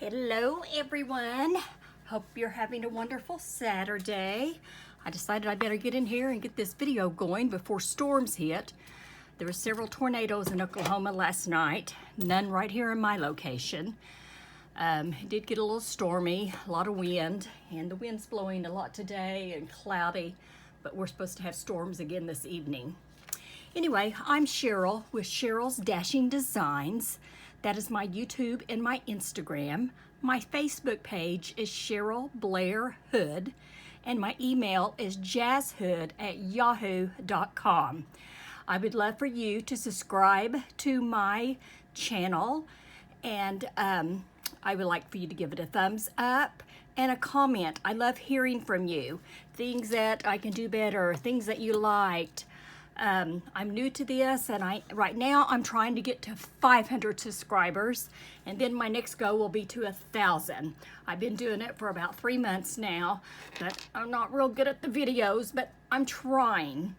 Hello everyone, hope you're having a wonderful Saturday. I decided I better get in here and get this video going before storms hit. There were several tornadoes in Oklahoma last night, none right here in my location. It did get a little stormy, a lot of wind, and the wind's blowing a lot today and cloudy, but we're supposed to have storms again this evening. Anyway, I'm Cheryl with Cheryl's Dashing Designs. That is my YouTube and my Instagram. My Facebook page is Sheryl Blair Hood, and my email is jazzhood@yahoo.com. I would love for you to subscribe to my channel, and I would like for you to give it a thumbs up and a comment. I love hearing from you. Things that I can do better, things that you liked. I'm new to this, and right now I'm trying to get to 500 subscribers, and then my next goal will be to 1,000. I've been doing it for about 3 months now, but I'm not real good at the videos, but I'm trying.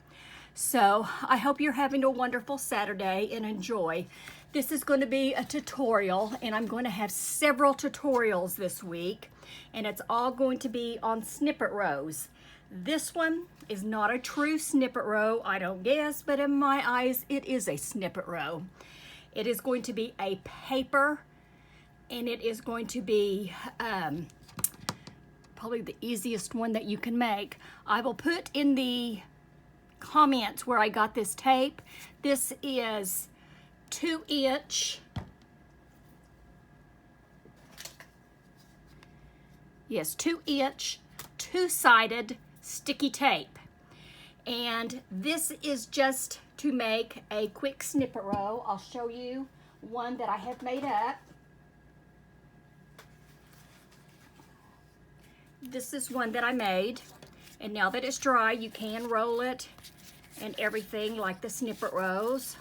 So I hope you're having a wonderful Saturday and enjoy. This is going to be a tutorial, and I'm going to have several tutorials this week, and it's all going to be on snippet rows. This one is not a true snippet row, I don't guess, but in my eyes, it is a snippet row. It is going to be a paper, and it is going to be probably the easiest one that you can make. I will put in the comments where I got this tape. This is 2-inch. Yes, 2-inch, two-sided sticky tape, and this is just to make a quick snippet row. I'll show you one that I have made up. This is one that I made, and now that it's dry, you can roll it and everything like the snippet rows.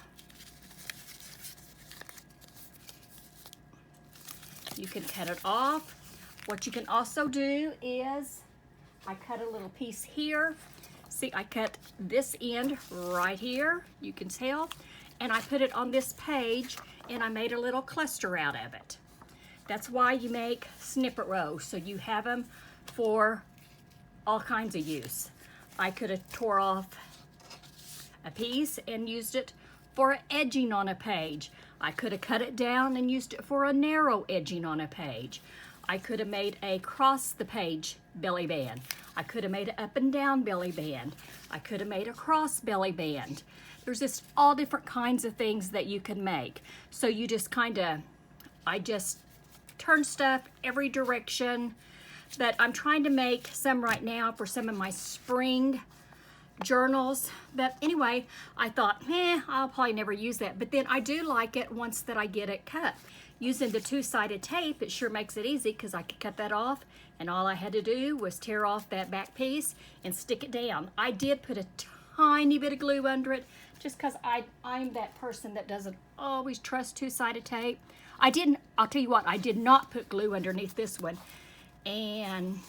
You can cut it off. What you can also do is I cut a little piece here. See, I cut this end right here, you can tell, and I put it on this page, and I made a little cluster out of it. That's why you make snippet rows, so you have them for all kinds of use. I could have tore off a piece and used it for edging on a page. I could have cut it down and used it for a narrow edging on a page. I could have made a cross the page belly band. I could have made an up and down belly band. I could have made a cross belly band. There's just all different kinds of things that you can make. So you just I just turn stuff every direction. But I'm trying to make some right now for some of my spring journals. But anyway, I thought, I'll probably never use that. But then I do like it once that I get it cut. Using the two-sided tape, it sure makes it easy because I could cut that off, and all I had to do was tear off that back piece and stick it down. I did put a tiny bit of glue under it just because I'm that person that doesn't always trust two-sided tape. I'll tell you what, I did not put glue underneath this one, and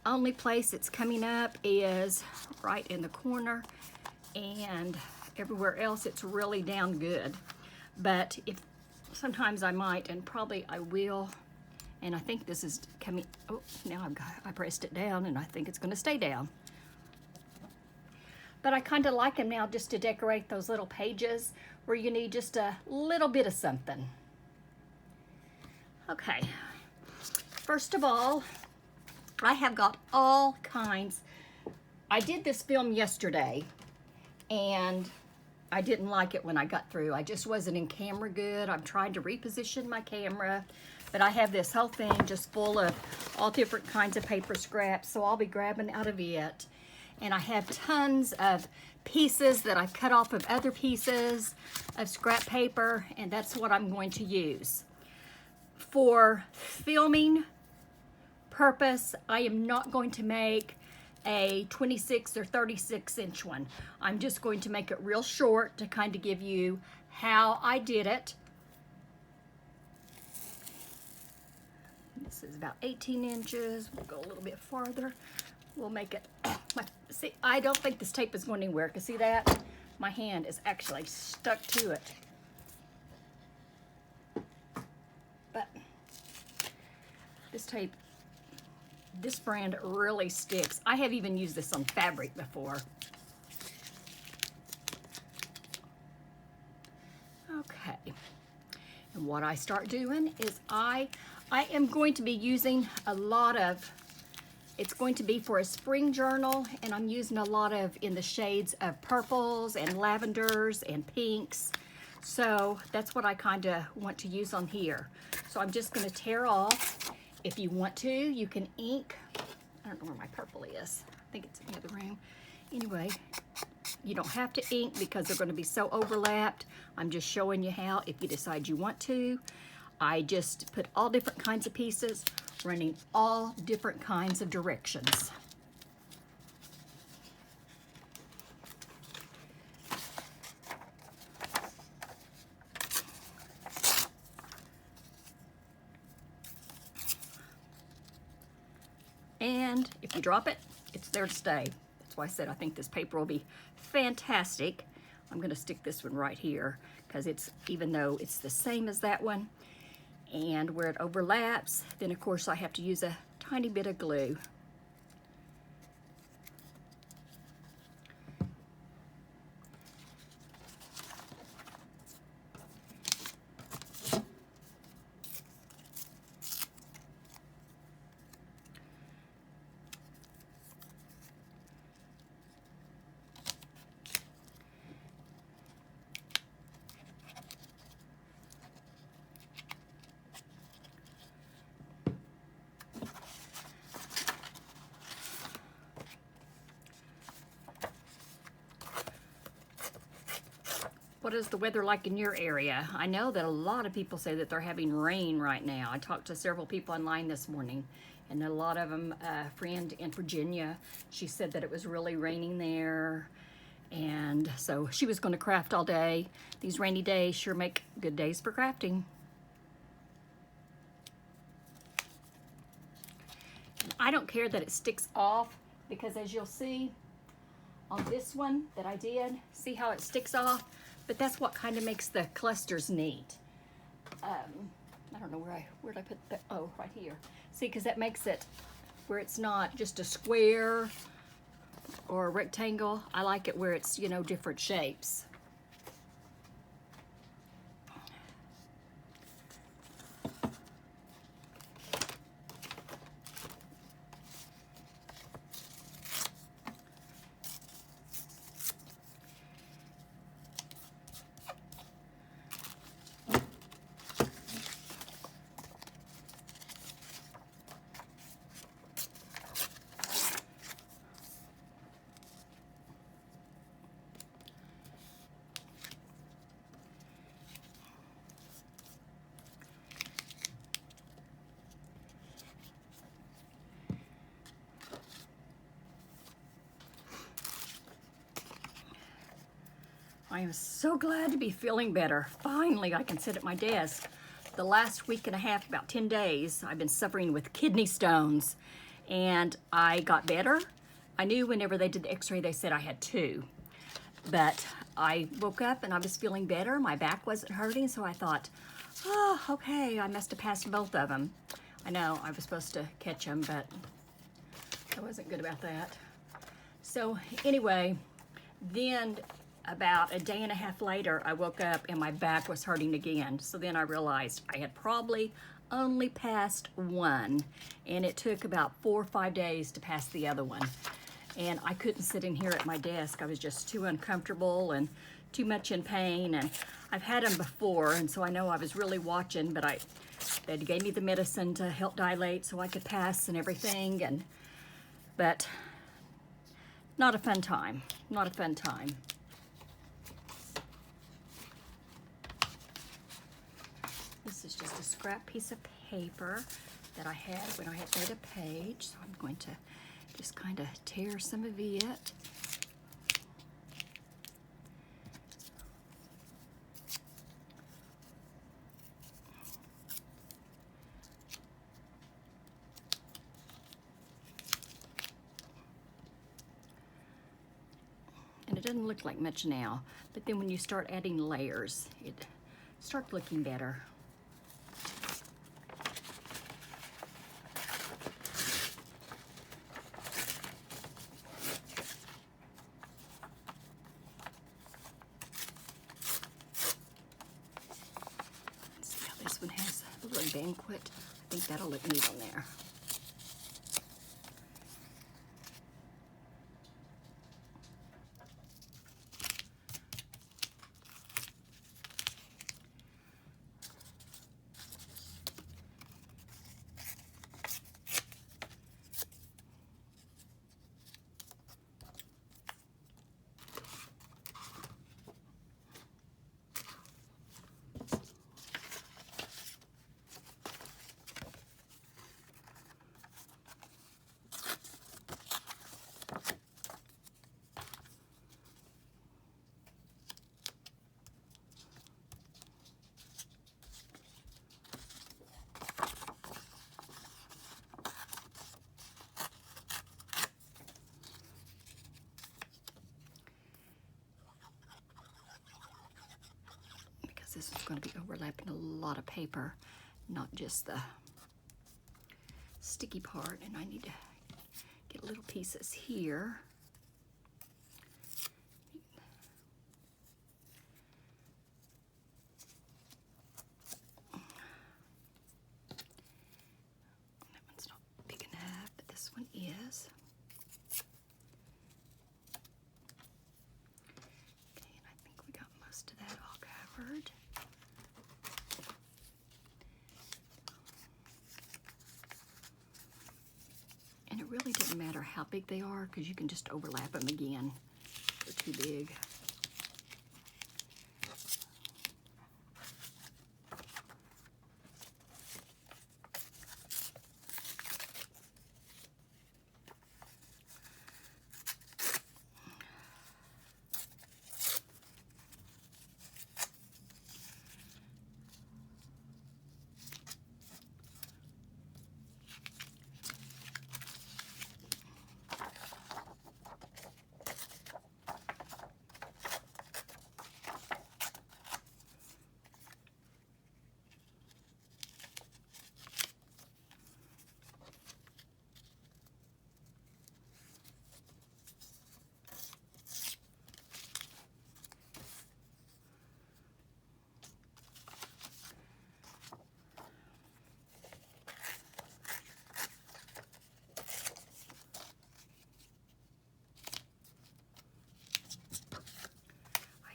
only place it's coming up is right in the corner, and everywhere else it's really down good. But if sometimes I might, and probably I will, and I think this is coming. Oh, now I pressed it down, and I think it's going to stay down. But I kind of like them now just to decorate those little pages where you need just a little bit of something. Okay, first of all, I have got all kinds. I did this film yesterday, and I didn't like it when I got through. I just wasn't in camera good. I'm trying to reposition my camera, but I have this whole thing just full of all different kinds of paper scraps, so I'll be grabbing out of it. And I have tons of pieces that I've cut off of other pieces of scrap paper, and that's what I'm going to use. For filming purpose, I am not going to make a 26 or 36 inch one. I'm just going to make it real short to kind of give you how I did it. This is about 18 inches. We'll go a little bit farther. We'll make it, see, I don't think this tape is going anywhere, because see that? My hand is actually stuck to it. But This tape, this brand really sticks. I have even used this on fabric before. Okay, and what I start doing is I am going to be using a lot of, it's going to be for a spring journal, and I'm using a lot of in the shades of purples and lavenders and pinks. So that's what I kind of want to use on here. So I'm just going to tear off. If you want to, you can ink. I don't know where my purple is. I think it's in the other room. Anyway, you don't have to ink because they're going to be so overlapped. I'm just showing you how if you decide you want to. I just put all different kinds of pieces, running all different kinds of directions. And if you drop it, it's there to stay. That's why I said I think this paper will be fantastic. I'm going to stick this one right here because it's, even though it's the same as that one, and where it overlaps, then of course I have to use a tiny bit of glue. What is the weather like in your area? I know that a lot of people say that they're having rain right now. I talked to several people online this morning, and a lot of them, a friend in Virginia, she said that it was really raining there, and so she was going to craft all day. These rainy days sure make good days for crafting. And I don't care that it sticks off, because as you'll see on this one that I did, see how it sticks off? But that's what kind of makes the clusters neat. I don't know where did I put that? Oh, right here. See, because that makes it where it's not just a square or a rectangle. I like it where it's, you know, different shapes. I am so glad to be feeling better. Finally, I can sit at my desk. The last week and a half, about 10 days, I've been suffering with kidney stones, and I got better. I knew whenever they did the x-ray, they said I had 2. But I woke up and I was feeling better. My back wasn't hurting, so I thought, oh, okay, I must have passed both of them. I know I was supposed to catch them, but I wasn't good about that. So anyway, then about a day and a half later, I woke up and my back was hurting again. So then I realized I had probably only passed one, and it took about 4 or 5 days to pass the other one. And I couldn't sit in here at my desk. I was just too uncomfortable and too much in pain. And I've had them before, and so I know I was really watching, but they gave me the medicine to help dilate so I could pass and everything. But not a fun time, not a fun time. This is just a scrap piece of paper that I had when I had made a page. So I'm going to just kind of tear some of it. And it doesn't look like much now, but then when you start adding layers, it starts looking better. banquet. I think that'll look neat on there. This is going to be overlapping a lot of paper, not just the sticky part, and I need to get little pieces here. That one's not big enough, but this one is. Okay, and I think we got most of that all covered. And it really doesn't matter how big they are, because you can just overlap them again if they're too big.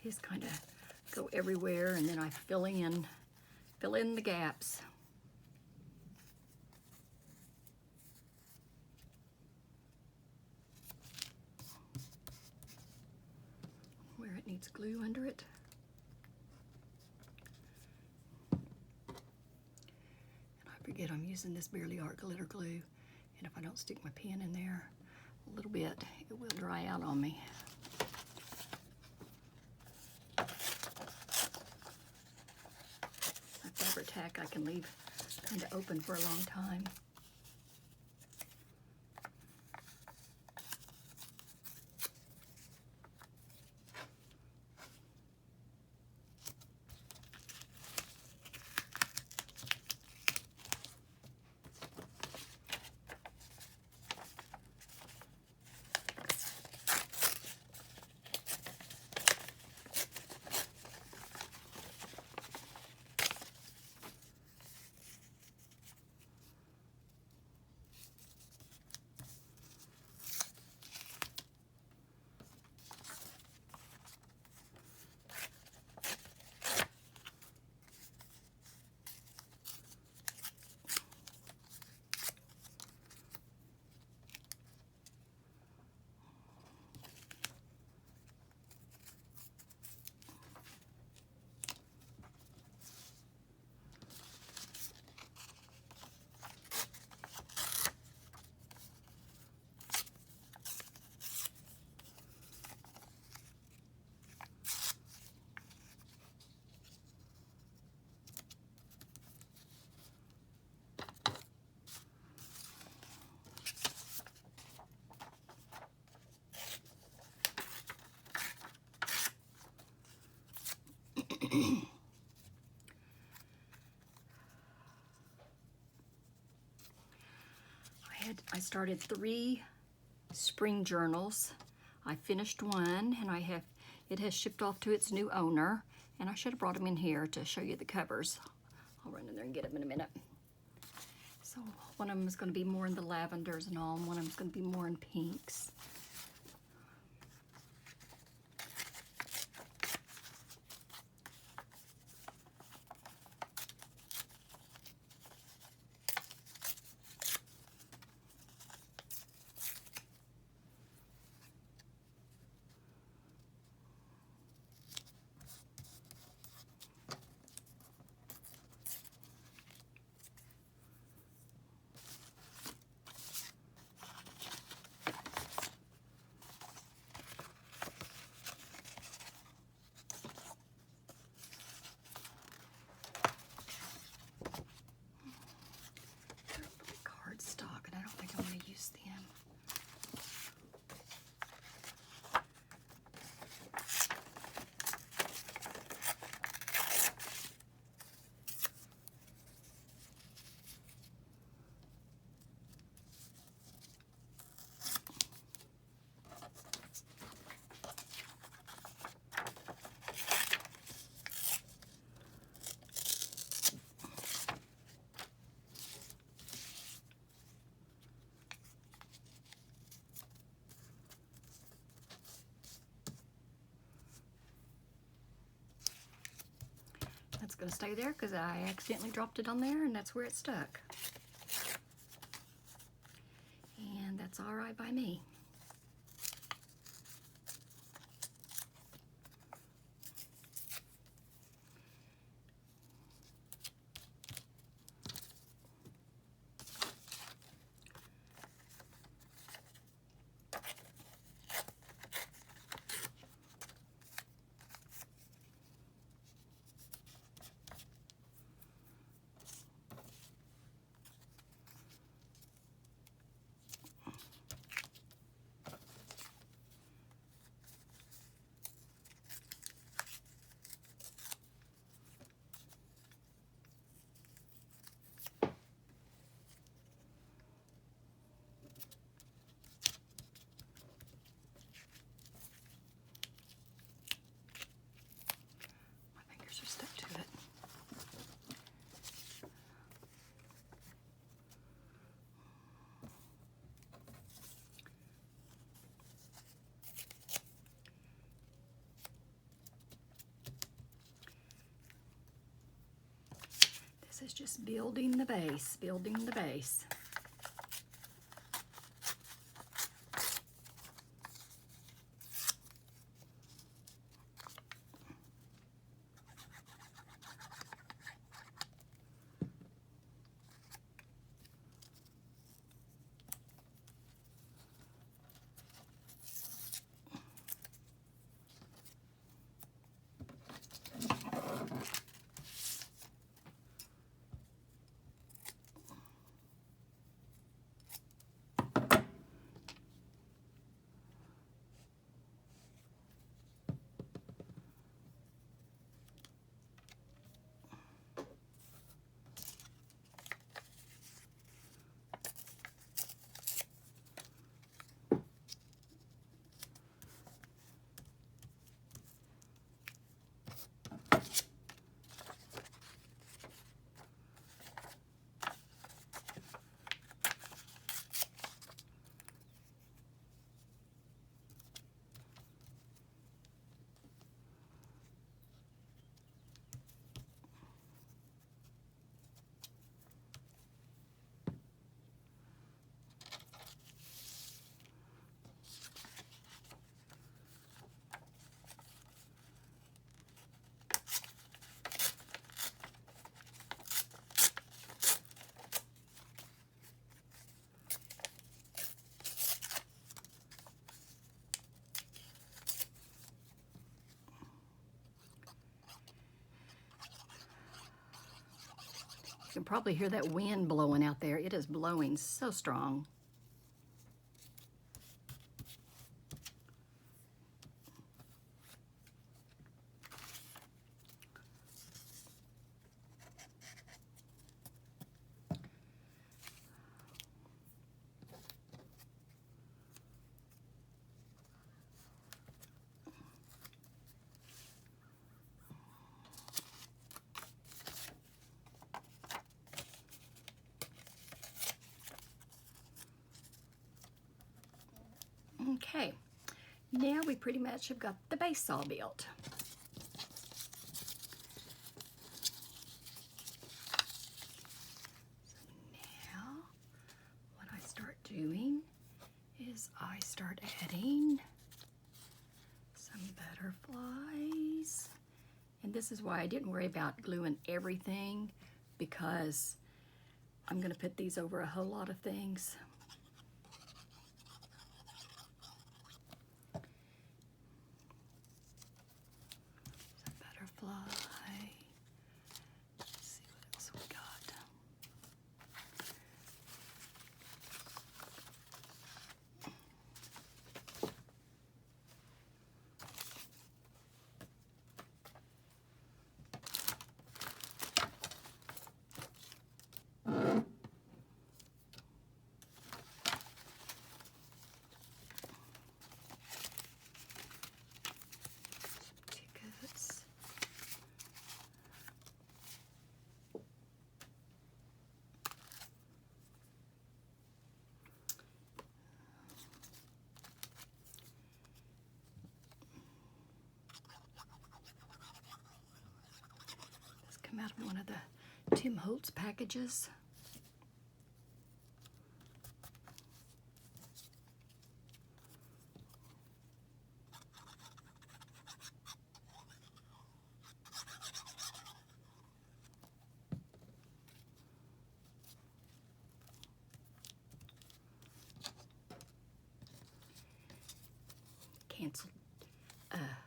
Just kind of go everywhere, and then I fill in the gaps. Where it needs glue under it. And I forget I'm using this Barely Art glitter glue, and if I don't stick my pen in there a little bit, it will dry out on me. Tack I can leave kind of open for a long time. I started 3 spring journals. I finished one, and it has shipped off to its new owner, and I should have brought them in here to show you the covers I'll run in there and get them in a minute. So one of them is going to be more in the lavenders and all, and one of them is going to be more in pinks. Cardstock, and I don't think I'm going to use them. It's going to stay there because I accidentally dropped it on there, and that's where it stuck. And that's all right by me. Are stuck to it. This is just building the base, building the base. You can probably hear that wind blowing out there. It is blowing so strong. Now we pretty much have got the base all built. What I start doing is I start adding some butterflies. And this is why I didn't worry about gluing everything, because I'm going to put these over a whole lot of things. Some butterfly. Let's see what else we got. Tickets. This come out of one of the Tim Holtz packages. Canceled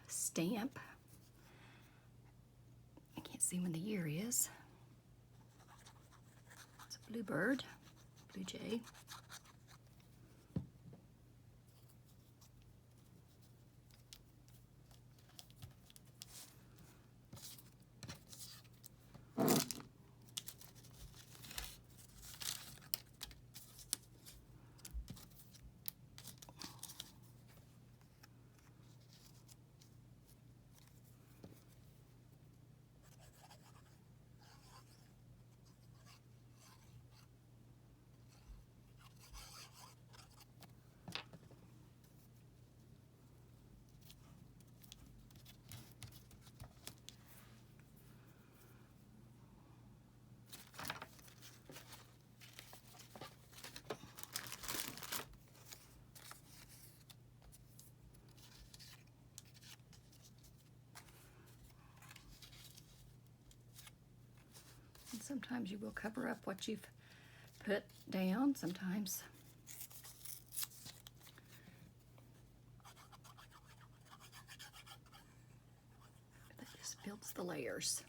stamp. I can't see when the year is. It's a bluebird, blue jay. And sometimes you will cover up what you've put down, sometimes. That just builds the layers.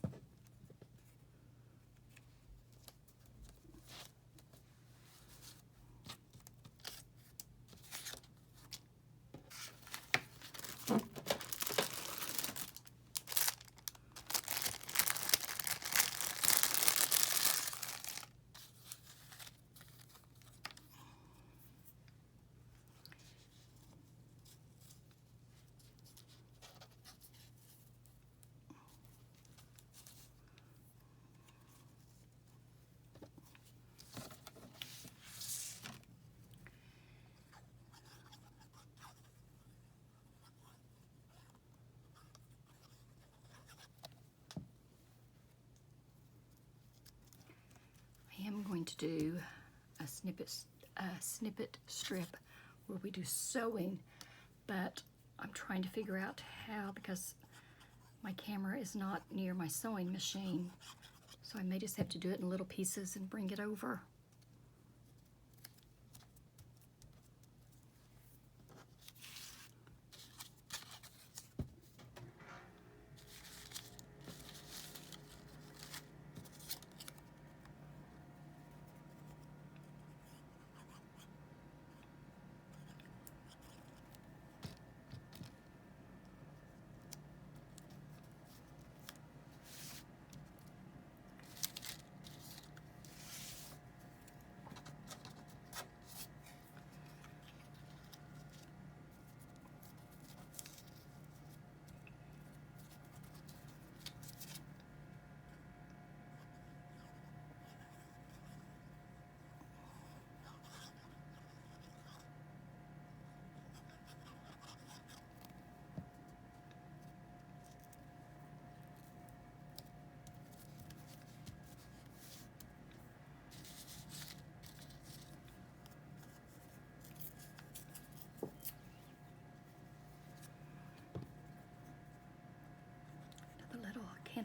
I am going to do a snippet strip where we do sewing, but I'm trying to figure out how, because my camera is not near my sewing machine, so I may just have to do it in little pieces and bring it over.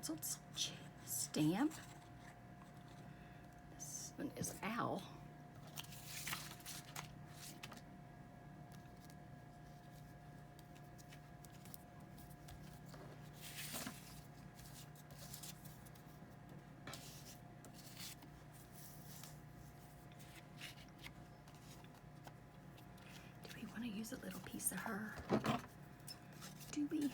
canceled stamp. This one is owl. Do we want to use a little piece of her? Do we?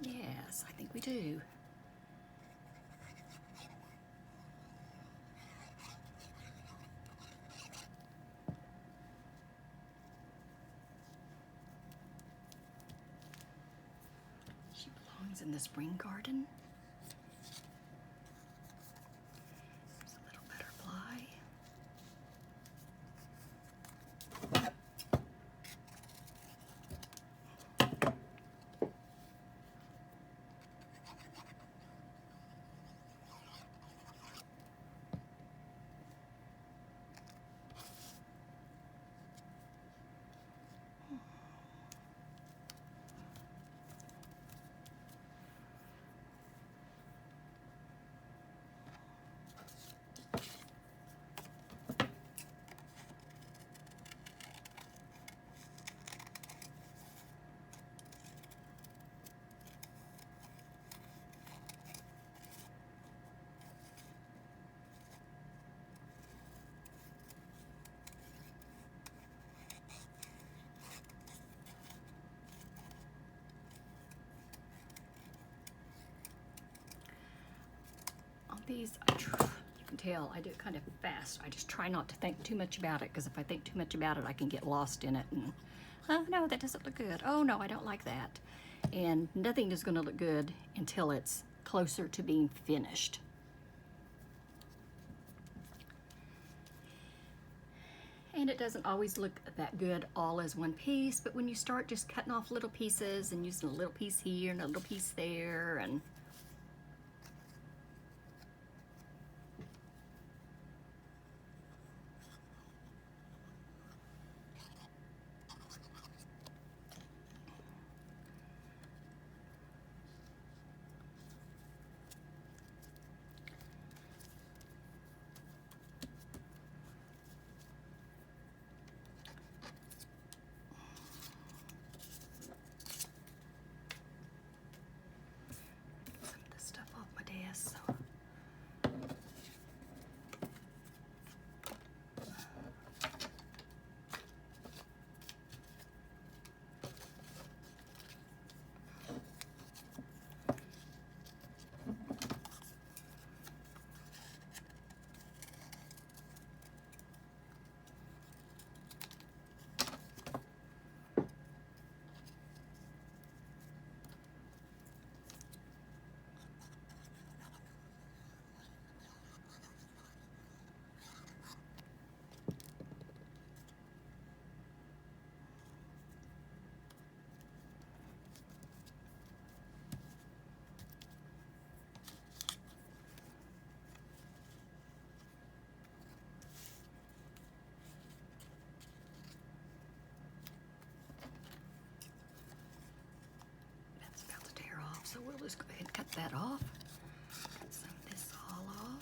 Yes, I think we do. She belongs in the spring garden. There's a little butterfly. These, you can tell I do it kind of fast. I just try not to think too much about it, because if I think too much about it, I can get lost in it and, oh no, that doesn't look good. Oh no, I don't like that. And nothing is going to look good until it's closer to being finished. And it doesn't always look that good all as one piece, but when you start just cutting off little pieces and using a little piece here and a little piece there, and so we'll just go ahead and cut that off. Cut some of this all off.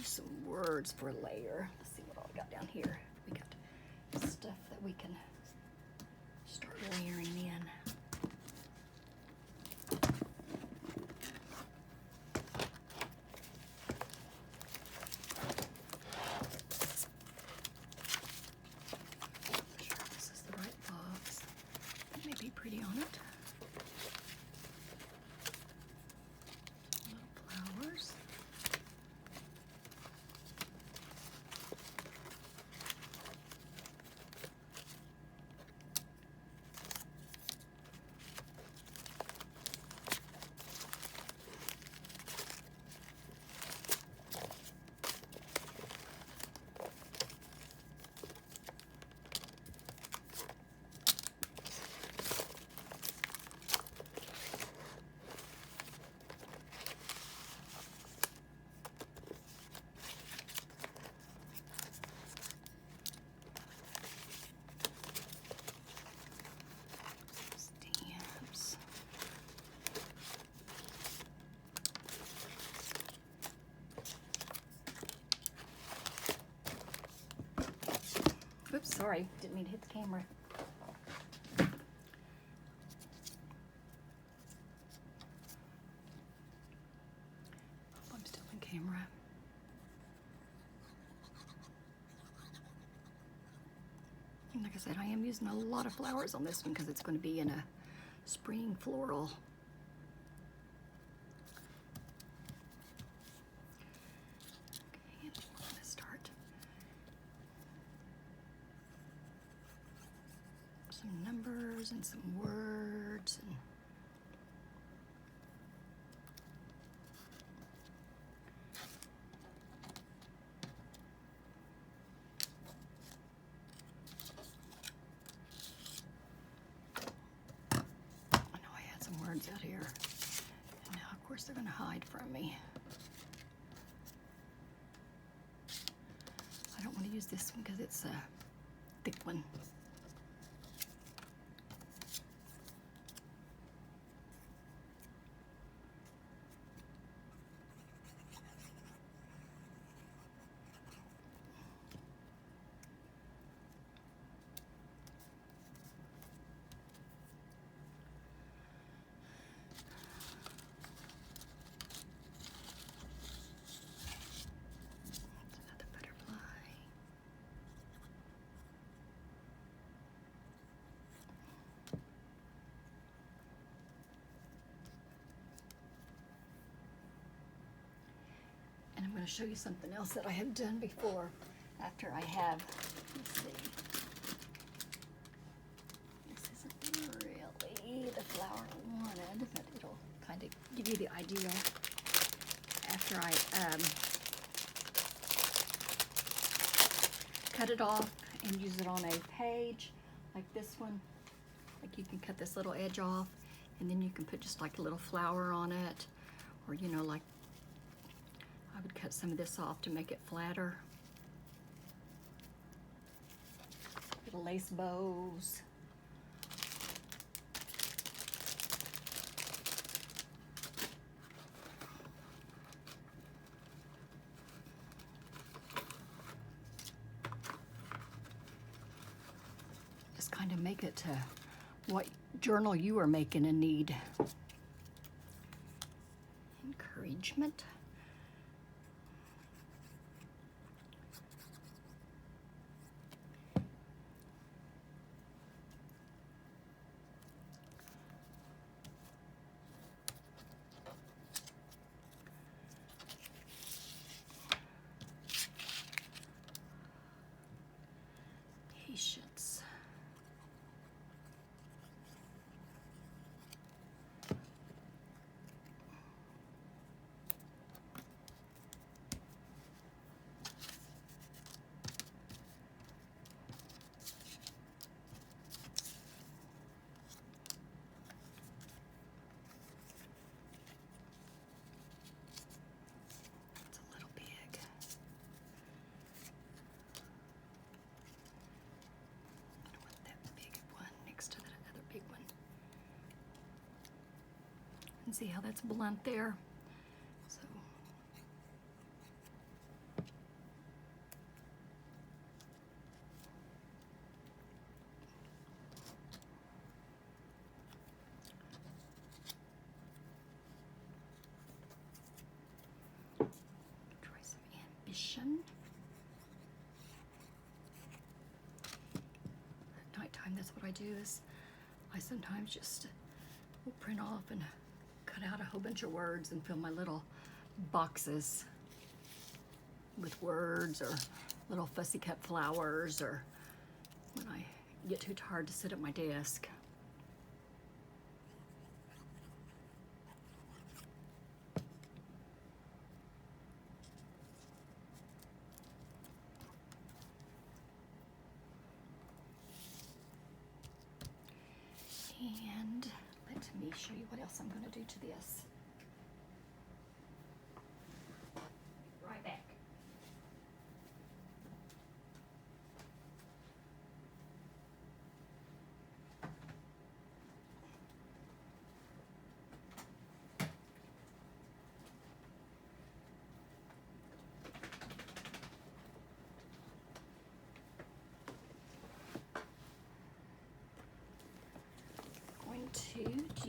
Some words for a layer. Let's see what all we got down here. We got stuff that we can start layering in. Make sure this is the right box. It may be pretty on it. Little flowers. Oops, sorry, didn't mean to hit the camera. I'm still in camera. And like I said, I am using a lot of flowers on this one because it's going to be in a spring floral. Okay, and we're going to start some numbers and some words and words out here. And now, of course, they're going to hide from me. I don't want to use this one because it's a thick one. And I'm going to show you something else that I have done before after I have, let's see, this isn't really the flower I wanted, but it'll kind of give you the idea. After I cut it off and use it on a page like this one, like you can cut this little edge off and then you can put just like a little flower on it, or you know, like I would cut some of this off to make it flatter. Little lace bows. Just kind of make it to what journal you are making and need. Encouragement. Patience. It's a little big. And see how that's blunt there. So try some ambition. At nighttime, that's what I do is I sometimes just will print off and cut out a whole bunch of words and fill my little boxes with words or little fussy cut flowers, or when I get too tired to sit at my desk. And let me show you what else I'm going to do to this. Right back.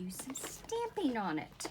do some stamping on it.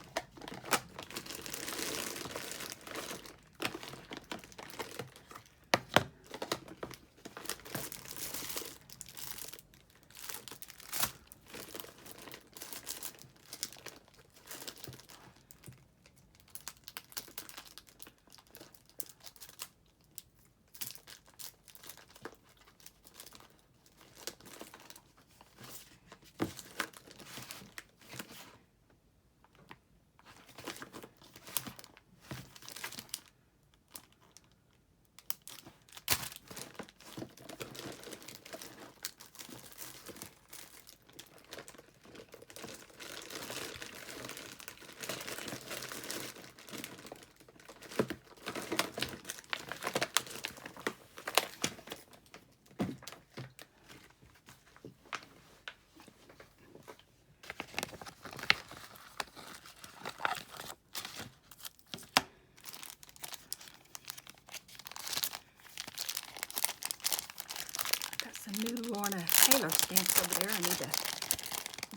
Some new Lorna Taylor stamps over there. I need to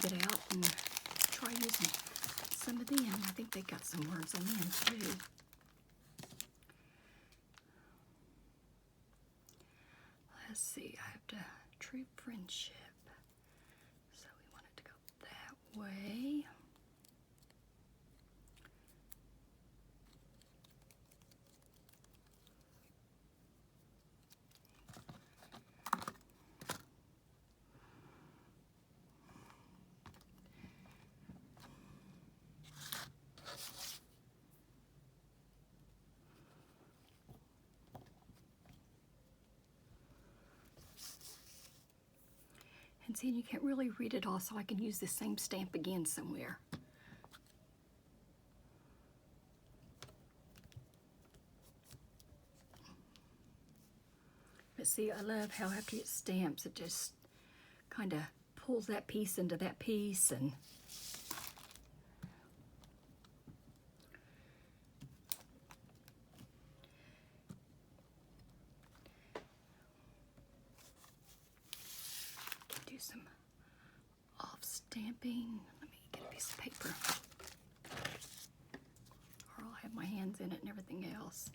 get out and try using some of them. I think they got some words on them too. Let's see, I have to true friendship. So we want it to go that way. And see, you can't really read it all, so I can use the same stamp again somewhere. But see, I love how after it stamps, it just kind of pulls that piece into that piece, and do some off stamping. Let me get a piece of paper, or I'll have my hands in it and everything else.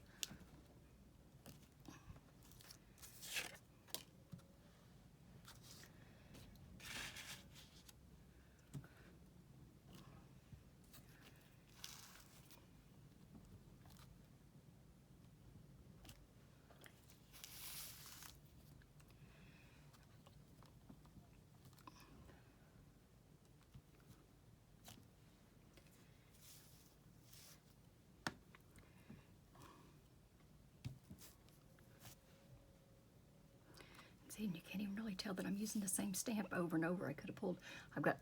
See, and you can't even really tell that I'm using the same stamp over and over. I could have pulled, I've got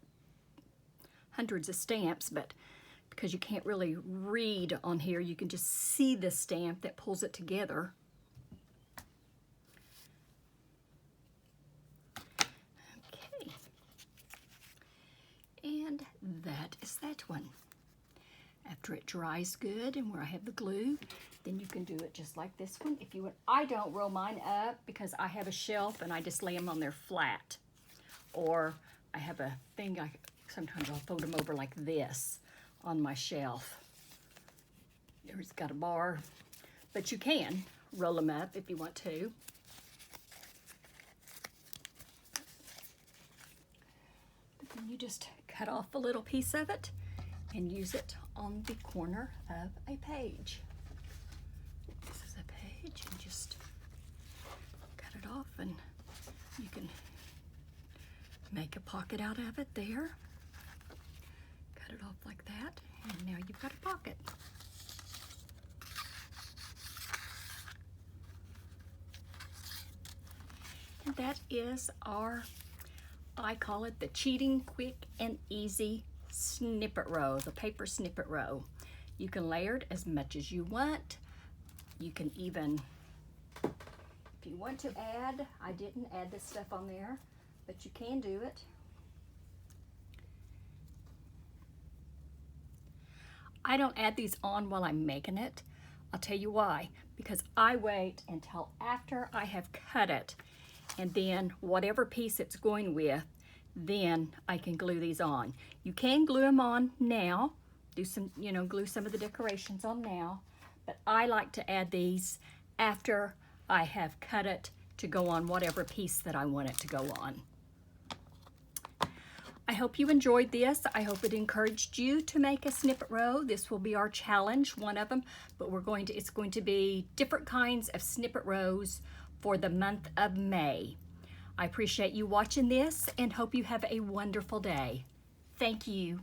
hundreds of stamps, but because you can't really read on here, you can just see the stamp that pulls it together. Okay. And that is that one. After it dries good and where I have the glue, then you can do it just like this one. If you want, I don't roll mine up because I have a shelf and I just lay them on there flat. Or I have a thing, sometimes I'll fold them over like this on my shelf. There's got a bar, but you can roll them up if you want to. But then you just cut off a little piece of it and use it on the corner of a page. This is a page, and just cut it off, and you can make a pocket out of it there. Cut it off like that, and now you've got a pocket. And that is our, I call it the cheating quick and easy snippet row, the paper snippet row. You can layer it as much as you want. You can even, if you want to add, I didn't add this stuff on there, but you can do it. I don't add these on while I'm making it. I'll tell you why. Because I wait until after I have cut it, and then whatever piece it's going with, then I can glue these on. You can glue them on now, do some, glue some of the decorations on now, but I like to add these after I have cut it to go on whatever piece that I want it to go on. I hope you enjoyed this. I hope it encouraged you to make a snippet row. This will be our challenge, one of them, but it's going to be different kinds of snippet rows for the month of May. I appreciate you watching this and hope you have a wonderful day. Thank you.